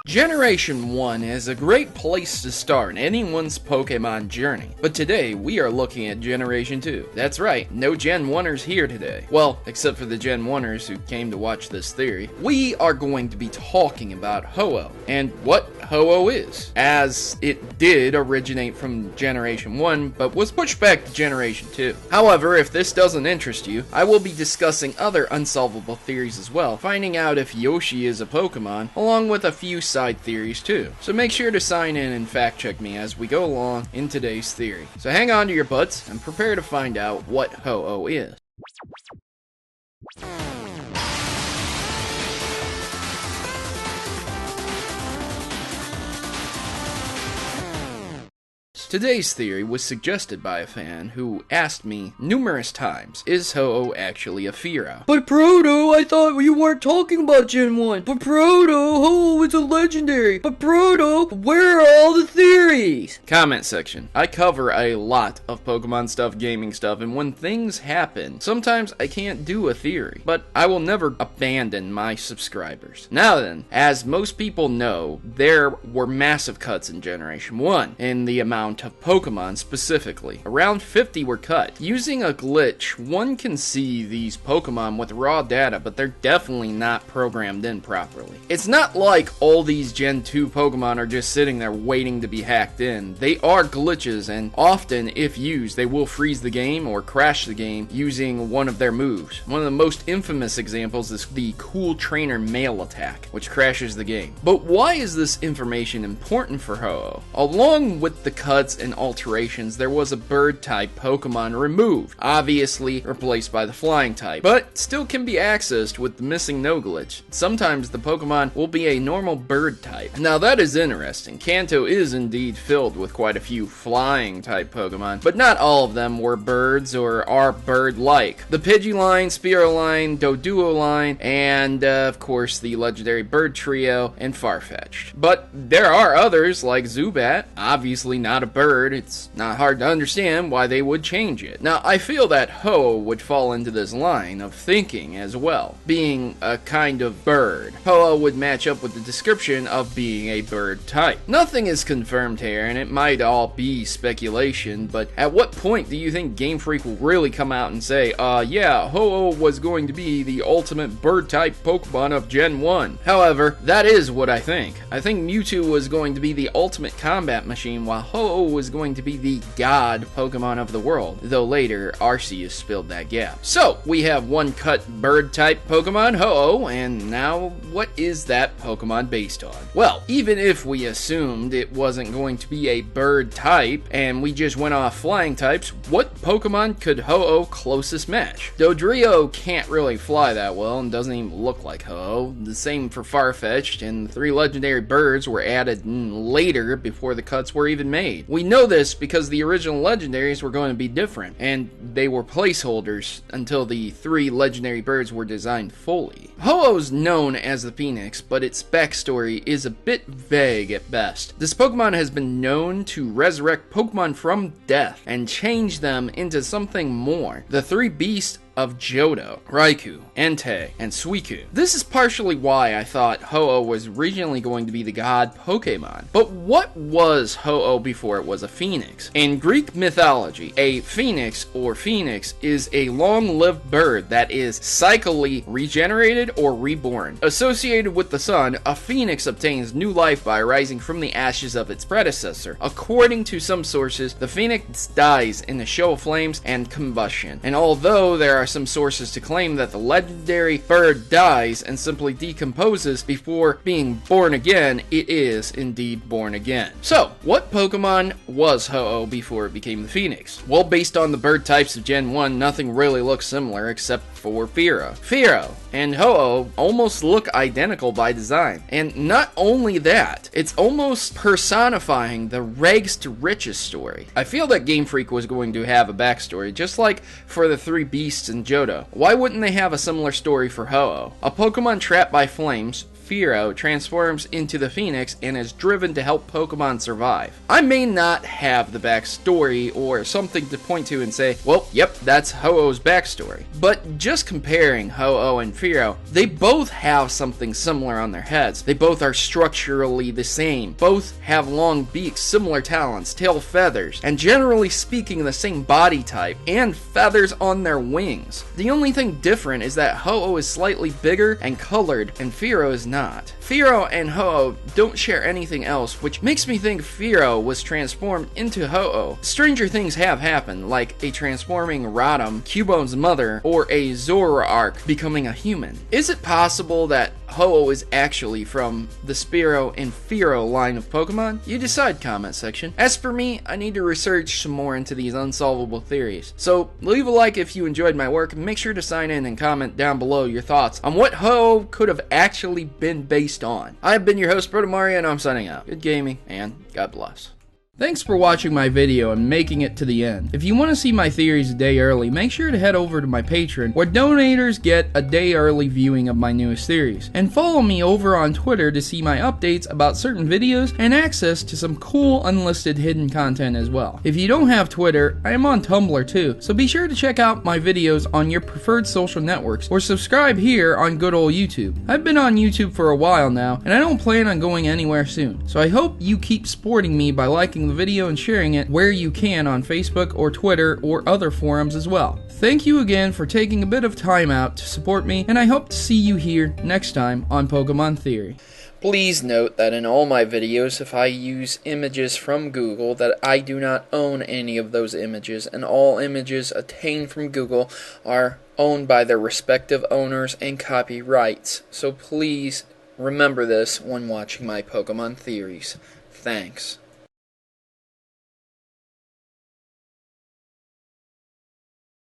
Generation 1 is a great place to start anyone's Pokemon journey, but today we are looking at Generation 2. That's right, no Gen 1ers here today. Well, except for the Gen 1ers who came to watch this theory. We are going to be talking about Ho-Oh, and what Ho-Oh is, as it did originate from Generation 1, but was pushed back to Generation 2. However, if this doesn't interest you, I will be discussing other unsolvable theories as well, finding out if Yoshi is a Pokemon, along with a few side theories too. So make sure to sign in and fact check me as we go along in today's theory. So hang on to your butts and prepare to find out what Ho-Oh is. Today's theory was suggested by a fan who asked me numerous times, is Ho-Oh actually a Fearow? But Proto, I thought you weren't talking about Gen 1. But Proto, Ho-Oh is a legendary. But Proto, where are all the theories? Comment section. I cover a lot of Pokemon stuff, gaming stuff, and when things happen, sometimes I can't do a theory, but I will never abandon my subscribers. Now then, as most people know, there were massive cuts in Generation 1 in the amount of Pokemon specifically. Around 50 were cut. Using a glitch, one can see these Pokemon with raw data, but they're definitely not programmed in properly. It's not like all these Gen 2 Pokemon are just sitting there waiting to be hacked in. They are glitches, and often, if used, they will freeze the game or crash the game using one of their moves. One of the most infamous examples is the Cool Trainer Mail attack, which crashes the game. But why is this information important for Ho-Oh? Along with the cuts and alterations, there was a bird type Pokemon removed, obviously replaced by the flying type, but still can be accessed with the missing no glitch. Sometimes the Pokemon will be a normal bird type. Now that is interesting. Kanto is indeed filled with quite a few flying type Pokemon, but not all of them were birds or are bird-like. The Pidgey line, Spearow line, Doduo line, and of course the legendary bird trio and Farfetch'd. But there are others like Zubat, obviously not a bird. It's not hard to understand why they would change it. Now, I feel that Ho would fall into this line of thinking as well, being a kind of bird. Ho would match up with the description of being a bird type. Nothing is confirmed here, and it might all be speculation, but at what point do you think Game Freak will really come out and say, yeah, Ho was going to be the ultimate bird type Pokemon of Gen 1? However, that is what I think. I think Mewtwo was going to be the ultimate combat machine, while Ho was going to be the god Pokemon of the world, though later Arceus spilled that gap. So, we have one cut bird type Pokemon, Ho-Oh, and now what is that Pokemon based on? Well, even if we assumed it wasn't going to be a bird type, and we just went off flying types, what Pokemon could Ho-Oh closest match? Dodrio can't really fly that well and doesn't even look like Ho-Oh. The same for Farfetch'd, and the 3 legendary birds were added later before the cuts were even made. We know this because the original legendaries were going to be different, and they were placeholders until the 3 legendary birds were designed fully. Ho-Oh's known as the Phoenix, but its backstory is a bit vague at best. This Pokemon has been known to resurrect Pokemon from death and change them into something more. The 3 beasts of Johto, Raikou, Entei, and Suicune. This is partially why I thought Ho-Oh was originally going to be the god Pokemon. But what was Ho-Oh before it was a phoenix? In Greek mythology, a phoenix or phoenix is a long-lived bird that is cyclically regenerated or reborn. Associated with the sun, a phoenix obtains new life by rising from the ashes of its predecessor. According to some sources, the phoenix dies in a show of flames and combustion. And although there are some sources to claim that the legendary bird dies and simply decomposes before being born again, it is indeed born again. So, what Pokemon was Ho-Oh before it became the Phoenix? Well, based on the bird types of Gen 1, nothing really looks similar except for Fearow. Fearow and Ho-Oh almost look identical by design. And not only that, it's almost personifying the rags to riches story. I feel that Game Freak was going to have a backstory, just like for the 3 beasts in Johto. Why wouldn't they have a similar story for Ho-Oh? A Pokemon trapped by flames, Fearow transforms into the Phoenix and is driven to help Pokemon survive. I may not have the backstory or something to point to and say, well, yep, that's Ho-Oh's backstory. But just comparing Ho-Oh and Fearow, they both have something similar on their heads. They both are structurally the same. Both have long beaks, similar talons, tail feathers, and generally speaking the same body type, and feathers on their wings. The only thing different is that Ho-Oh is slightly bigger and colored, and Fearow is not. Fearow and Ho-Oh don't share anything else, which makes me think Fearow was transformed into Ho-Oh. Stranger things have happened, like a transforming Rotom, Cubone's mother, or a Zoroark becoming a human. Is it possible that Ho-Oh is actually from the Spearow and Fearow line of Pokemon? You decide, comment section. As for me, I need to research some more into these unsolvable theories. So leave a like if you enjoyed my work, and make sure to sign in and comment down below your thoughts on what Ho-Oh could have actually been based on. I've been your host, Protomario, and I'm signing out. Good gaming, and God bless. Thanks for watching my video and making it to the end. If you want to see my theories a day early, make sure to head over to my Patreon, where donators get a day early viewing of my newest theories. And follow me over on Twitter to see my updates about certain videos and access to some cool unlisted hidden content as well. If you don't have Twitter, I am on Tumblr too, so be sure to check out my videos on your preferred social networks, or subscribe here on good old YouTube. I've been on YouTube for a while now, and I don't plan on going anywhere soon, so I hope you keep supporting me by liking the video and sharing it where you can on Facebook or Twitter or other forums as well. Thank you again for taking a bit of time out to support me, and I hope to see you here next time on Pokemon Theory. Please note that in all my videos, if I use images from Google, that I do not own any of those images, and all images obtained from Google are owned by their respective owners and copyrights. So please remember this when watching my Pokemon theories. Thanks.